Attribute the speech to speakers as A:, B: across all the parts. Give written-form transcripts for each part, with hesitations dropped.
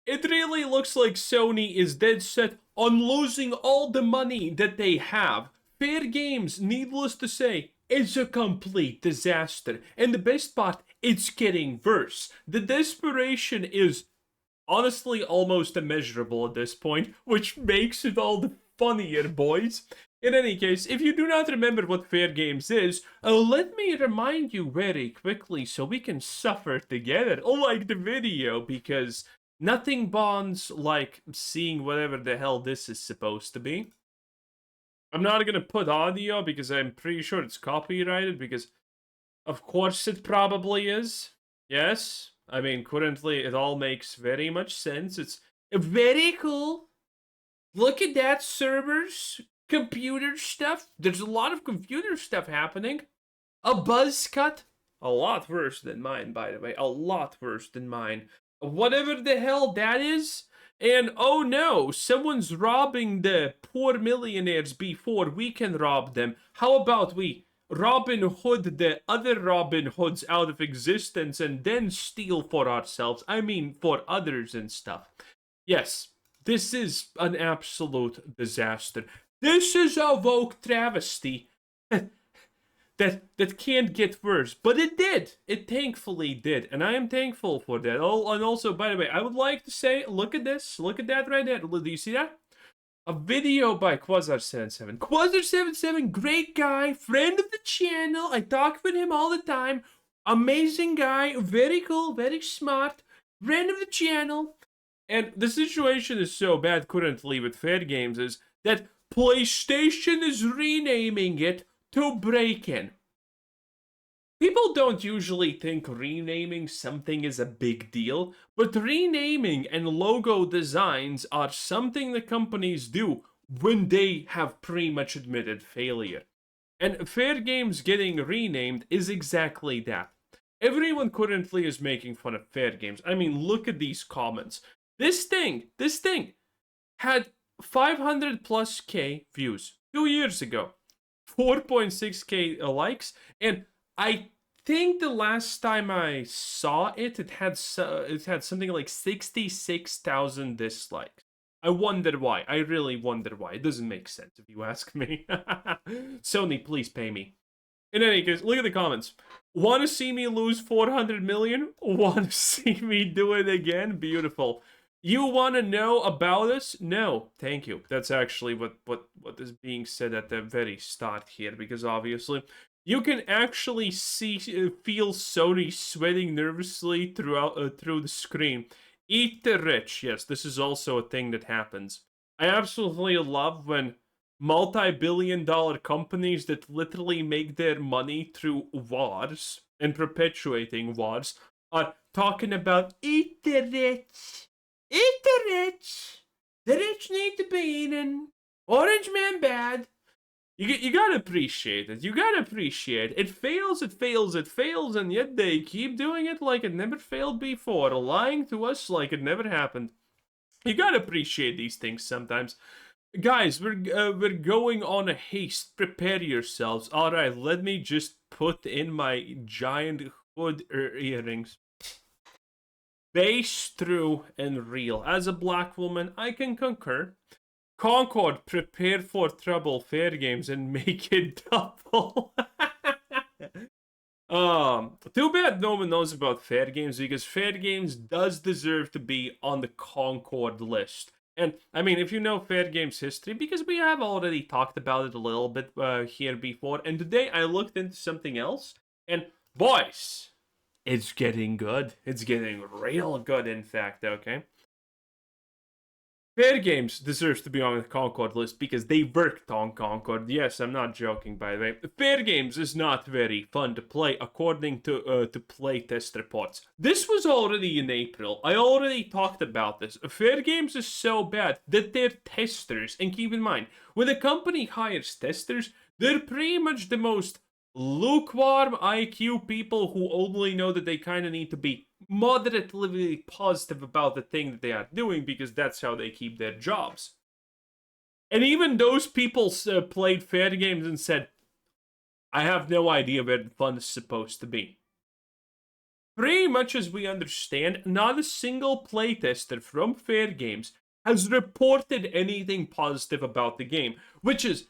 A: It really looks like Sony is dead set on losing all the money that they have. Fairgames, needless to say, is a complete disaster. And the best part, it's getting worse. The desperation is honestly almost immeasurable at this point, which makes it all the funnier, boys. In any case, if you do not remember what Fairgames is, let me remind you very quickly so we can suffer together, like the video, because nothing bonds like seeing whatever the hell this is supposed to be. I'm not gonna put audio because I'm pretty sure it's copyrighted, because of course it probably is. Yes, I mean, currently it all makes very much sense. It's very cool. Look at that, servers, computer stuff. There's a lot of computer stuff happening. A buzz cut. A lot worse than mine, by the way. A lot worse than mine. Whatever the hell that is. And oh no, someone's robbing the poor millionaires before we can rob them. How about we Robin Hood the other Robin Hoods out of existence and then steal for ourselves? I mean, for others and stuff. Yes, this is an absolute disaster. This is a woke travesty that can't get worse. But it did. It thankfully did. And I am thankful for that. Oh, and also, by the way, I would like to say, look at this. Look at that right there. Do you see that? A video by Quasar77. Quasar77, great guy, friend of the channel. I talk with him all the time. Amazing guy, very cool, very smart, friend of the channel. And the situation is so bad currently with Fairgames is that PlayStation is renaming it to Break-In. People don't usually think renaming something is a big deal, but renaming and logo designs are something that companies do when they have pretty much admitted failure. And Fairgames getting renamed is exactly that. Everyone currently is making fun of Fairgames. I mean, look at these comments. This thing had 500 plus K views 2 years ago, 4.6K likes, and I think the last time I saw it, it had something like 66,000 dislikes. I wonder why. I really wonder why. It doesn't make sense if you ask me. Sony, please pay me. In any case, look at the comments. Want to see me lose 400 million? Want to see me do it again? Beautiful. You want to know about us? No, thank you. That's actually what is being said at the very start here, because obviously you can actually feel Sony sweating nervously through the screen. Eat the rich. Yes, this is also a thing that happens. I absolutely love when multi-billion-dollar companies that literally make their money through wars and perpetuating wars are talking about eat the rich. Eat the rich. The rich need to be eaten. Orange man bad. You gotta appreciate it. You gotta appreciate it. It fails, and yet they keep doing it like it never failed before, lying to us like it never happened. You gotta appreciate these things sometimes. Guys, we're going on a haste. Prepare yourselves. All right, let me just put in my giant hood earrings. Base, true, and real. As a black woman, I can concur. Concord, prepare for trouble, Fairgames, and make it double. Too bad no one knows about Fairgames, because Fairgames does deserve to be on the Concord list. And, I mean, if you know Fairgames history, because we have already talked about it a little bit here before, and today I looked into something else, and boys, it's getting good. It's getting real good, in fact, okay? Fairgames deserves to be on the Concord list because they worked on Concord. Yes, I'm not joking, by the way. Fairgames is not very fun to play, according to Playtest reports. This was already in April. I already talked about this. Fairgames is so bad that their testers, and keep in mind, when a company hires testers, they're pretty much the most lukewarm IQ people who only know that they kind of need to be moderately positive about the thing that they are doing because that's how they keep their jobs. And even those people played Fairgames and said, I have no idea where the fun is supposed to be. pretty much as we understand, not a single playtester from Fairgames has reported anything positive about the game, which is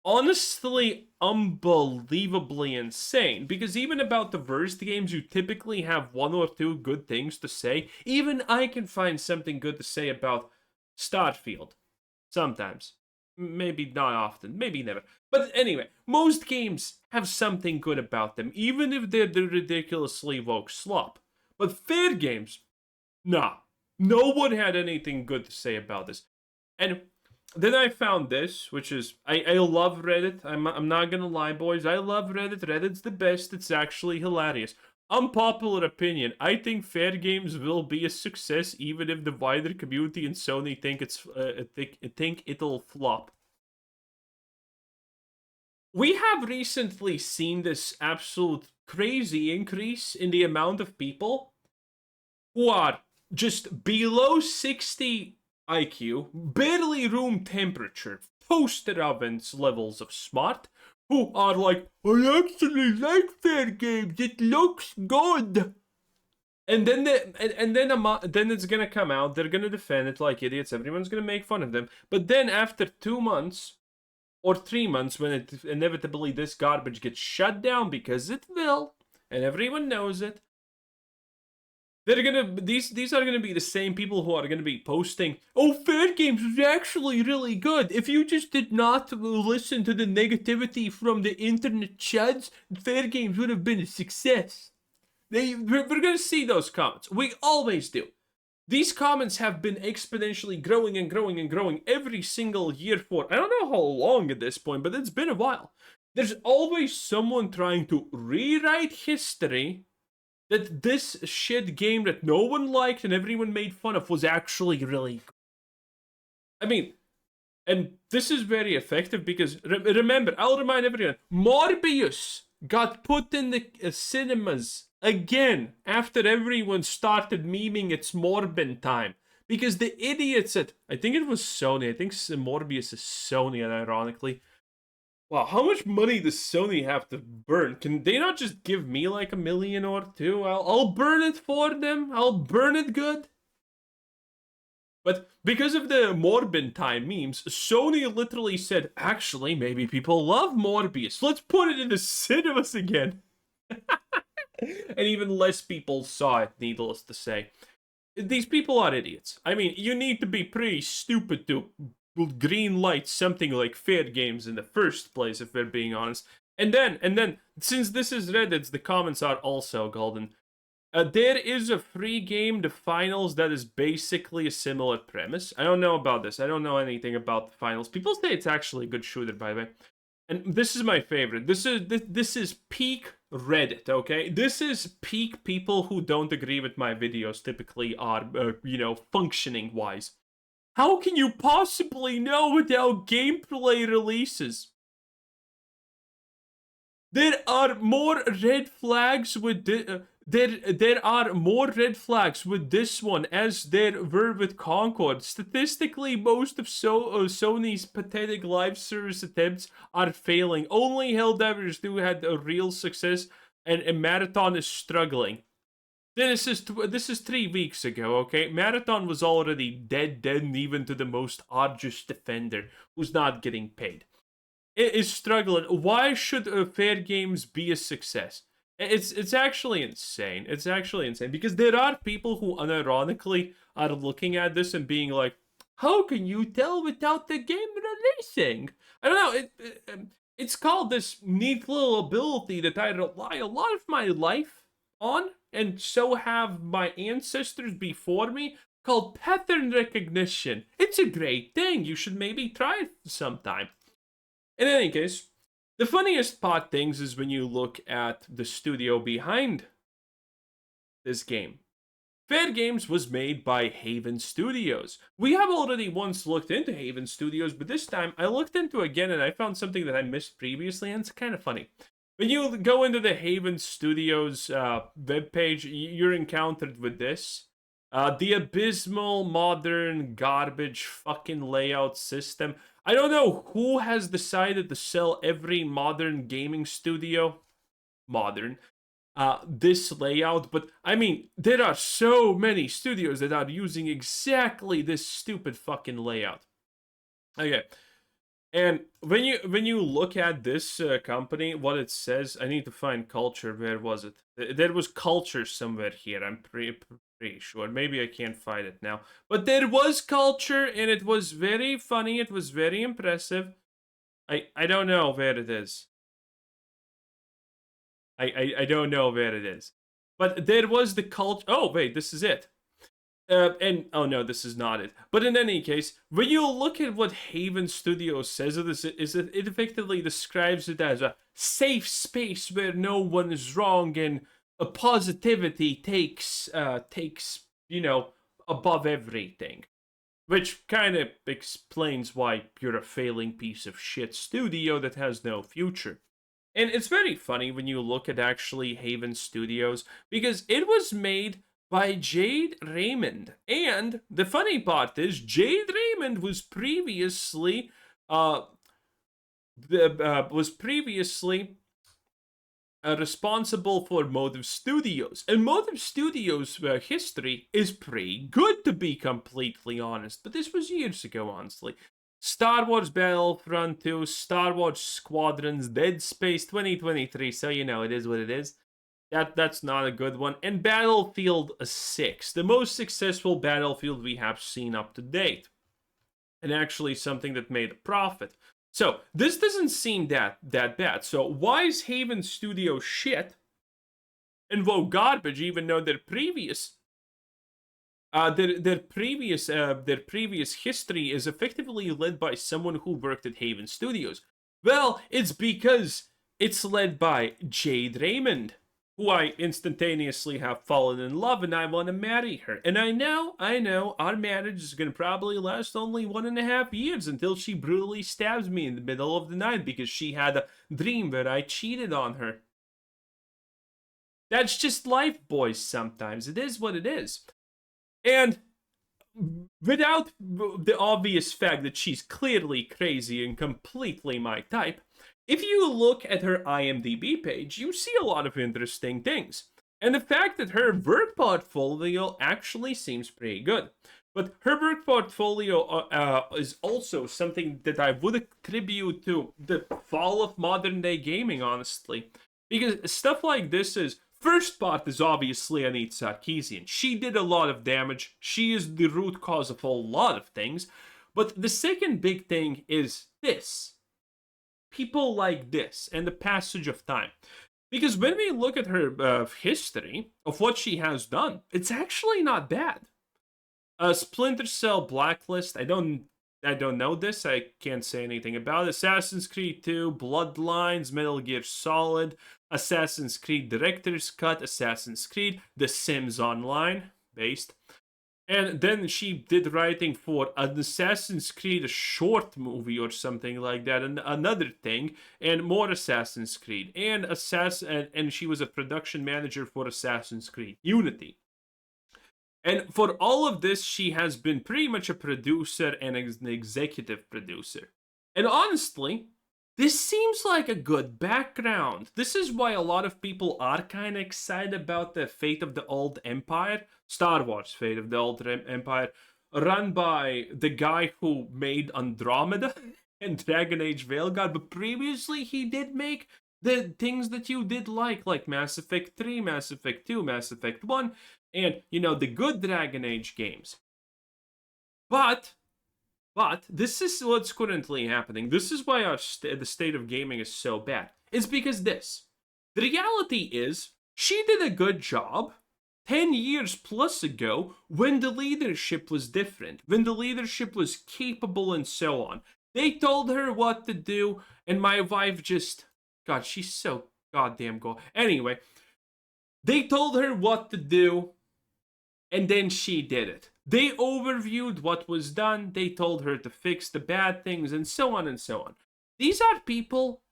A: honestly unbelievably insane, because even about the worst games you typically have one or two good things to say. Even I can find something good to say about Starfield sometimes, maybe not often, maybe never, but anyway, most games have something good about them, even if they're the ridiculously woke slop. But Fairgames, nah, no one had anything good to say about this. And then I found this, which is I love Reddit. I'm not gonna lie, boys. I love Reddit. Reddit's the best. It's actually hilarious. Unpopular opinion. I think Fairgames will be a success, even if the wider community and Sony think it'll flop. We have recently seen this absolute crazy increase in the amount of people who are just below 60 IQ, barely room temperature, toaster ovens levels of smart, who are like, I actually like Fairgames, it looks good. And then then it's gonna come out, they're gonna defend it like idiots, everyone's gonna make fun of them. But then after 2 months, or 3 months, when it inevitably this garbage gets shut down, because it will, and everyone knows it, these are gonna be the same people who are gonna be posting, oh, Fairgames was actually really good. If you just did not listen to the negativity from the internet chuds, Fairgames would have been a success. We're gonna see those comments. We always do. These comments have been exponentially growing and growing and growing every single year for, I don't know how long at this point, but it's been a while. There's always someone trying to rewrite history, that this shit game that no one liked and everyone made fun of was actually really good. I mean, and this is very effective because, remember, I'll remind everyone, Morbius got put in the cinemas again after everyone started memeing it's Morbin time. Because the idiots at, I think it was Sony, I think Morbius is Sony, and ironically, wow, how much money does Sony have to burn? Can they not just give me like $1 million or two? I'll burn it for them. I'll burn it good. But because of the Morbin time memes, Sony literally said, actually, maybe people love Morbius. Let's put it in the cinemas again. And even less people saw it, needless to say. These people are idiots. I mean, you need to be pretty stupid to green light something like Fairgames in the first place, if we're being honest. And then, since this is Reddit, the comments are also golden. There is a free game, the finals, that is basically a similar premise. I don't know about this. I don't know anything about the finals. People say it's actually a good shooter, by the way. And this is my favorite. This is peak Reddit, okay? This is peak people who don't agree with my videos typically are, functioning-wise. How can you possibly know without gameplay releases? There are more red flags with there are more red flags with this one as there were with Concord. Statistically, most of Sony's pathetic live service attempts are failing. Only Helldivers do had a real success, and Marathon is struggling. This is 3 weeks ago, okay? Marathon was already dead, even to the most arduous defender who's not getting paid. It is struggling. Why should Fairgames be a success? It's actually insane. It's actually insane because there are people who unironically are looking at this and being like, how can you tell without the game releasing? I don't know. It's called this neat little ability that I rely a lot of my life on, and so have my ancestors before me, called pattern recognition. It's a great thing. You should maybe try it sometime. In any case, the funniest part things is when you look at the studio behind this game. Fairgames was made by Haven Studios. We have already once looked into Haven Studios, but this time I looked into it again and I found something that I missed previously, and it's kind of funny. When you go into the Haven Studios webpage, you're encountered with this. The abysmal, modern, garbage fucking layout system. I don't know who has decided to sell every modern gaming studio. Modern. this layout, but I mean, there are so many studios that are using exactly this stupid fucking layout. Okay. And when you look at this company, what it says, I need to find culture. Where was it? There was culture somewhere here. I'm pretty sure. Maybe I can't find it now. But there was culture, and it was very funny. It was very impressive. I don't know where it is. I don't know where it is. But there was the culture. Oh wait, this is it. And oh no, this is not it. But in any case, when you look at what Haven Studios says of this, it effectively describes it as a safe space where no one is wrong and a positivity takes above everything, which kind of explains why you're a failing piece of shit studio that has no future. And it's very funny when you look at actually Haven Studios because it was made by Jade Raymond. And the funny part is Jade Raymond was previously responsible for Motive Studios. And Motive Studios' history is pretty good, to be completely honest. But this was years ago, honestly. Star Wars Battlefront 2, Star Wars Squadrons, Dead Space 2023. So, you know, it is what it is. That's not a good one. And Battlefield 6, the most successful Battlefield we have seen up to date. And actually something that made a profit. So, this doesn't seem that bad. So, why is Haven Studio shit and WoW garbage, even though their previous previous history is effectively led by someone who worked at Haven Studios? Well, it's because it's led by Jade Raymond, who I instantaneously have fallen in love, and I want to marry her. And I know, our marriage is going to probably last only 1.5 years until she brutally stabs me in the middle of the night because she had a dream where I cheated on her. That's just life, boys, sometimes. It is what it is. And without the obvious fact that she's clearly crazy and completely my type, if you look at her IMDb page, you see a lot of interesting things. And the fact that her work portfolio actually seems pretty good. But her work portfolio is also something that I would attribute to the fall of modern day gaming, honestly. Because stuff like this is, first part is obviously Anit Sarkeesian. She did a lot of damage. She is the root cause of a lot of things. But the second big thing is this. People like this and the passage of time. Because when we look at her history of what she has done, it's actually not bad. Splinter Cell Blacklist, I don't know this, I can't say anything about it. Assassin's Creed 2, Bloodlines, Metal Gear Solid, Assassin's Creed Director's Cut, Assassin's Creed, The Sims Online, based. And then she did writing for an Assassin's Creed short movie or something like that, and another thing, and more Assassin's Creed, and she was a production manager for Assassin's Creed Unity. And for all of this, she has been pretty much a producer and an executive producer. And honestly, this seems like a good background. This is why a lot of people are kind of excited about the Fate of the Old Empire, Star Wars Fate of the Old Empire, run by the guy who made Andromeda and Dragon Age Veilguard, but previously he did make the things that you did like Mass Effect 3, Mass Effect 2, Mass Effect 1, and, you know, the good Dragon Age games. But this is what's currently happening. This is why the state of gaming is so bad. It's because this. The reality is, she did a good job 10 years plus ago when the leadership was different, when the leadership was capable and so on. They told her what to do, and my wife just... God, she's so goddamn cool. Anyway, they told her what to do, and then she did it. They overviewed what was done, they told her to fix the bad things, and so on and so on. These are people,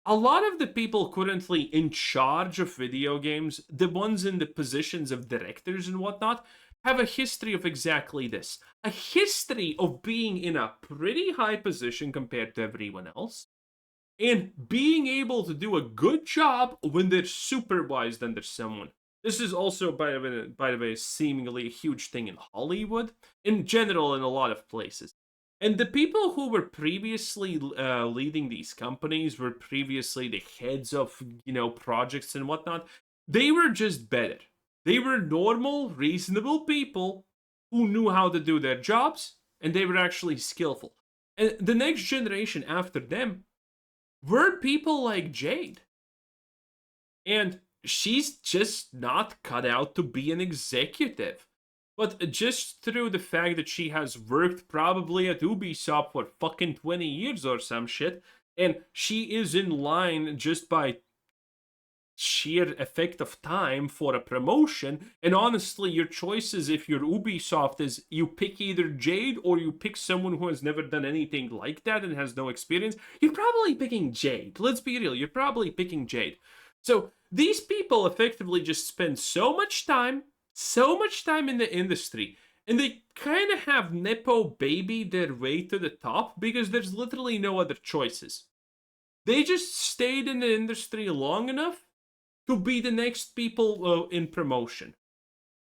A: a lot of the people currently in charge of video games, the ones in the positions of directors and whatnot, have a history of exactly this. A history of being in a pretty high position compared to everyone else. and being able to do a good job when they're supervised under someone. This is also, by the way, seemingly a huge thing in Hollywood, in general, in a lot of places. And the people who were previously leading these companies, were previously the heads of, projects and whatnot. They were just better. They were normal, reasonable people who knew how to do their jobs, and they were actually skillful. And the next generation after them were people like Jade. And she's just not cut out to be an executive. But just through the fact that she has worked probably at Ubisoft for fucking 20 years or some shit, and she is in line just by sheer effect of time for a promotion. And honestly, your choices if you're Ubisoft is you pick either Jade or you pick someone who has never done anything like that and has no experience. You're probably picking Jade. Let's be real, you're probably picking Jade. So these people effectively just spend so much time in the industry, and they kind of have nepo baby their way to the top because there's literally no other choices. They just stayed in the industry long enough to be the next people in promotion.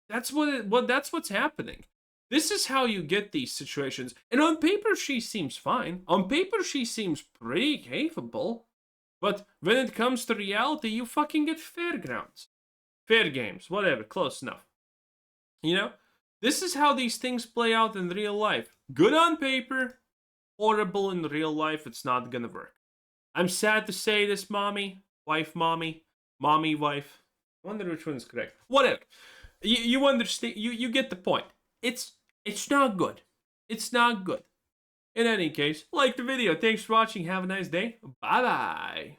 A: That's that's what's happening. This is how you get these situations. And on paper, she seems fine. On paper, she seems pretty capable. But when it comes to reality, you fucking get Fairgames, whatever, close enough. This is how these things play out in real life. Good on paper, horrible in real life. It's not gonna work. I'm sad to say this, mommy, wife, mommy, wife. I wonder which one's correct. Whatever. You understand. You get the point. It's not good. It's not good. In any case, like the video. Thanks for watching. Have a nice day. Bye bye.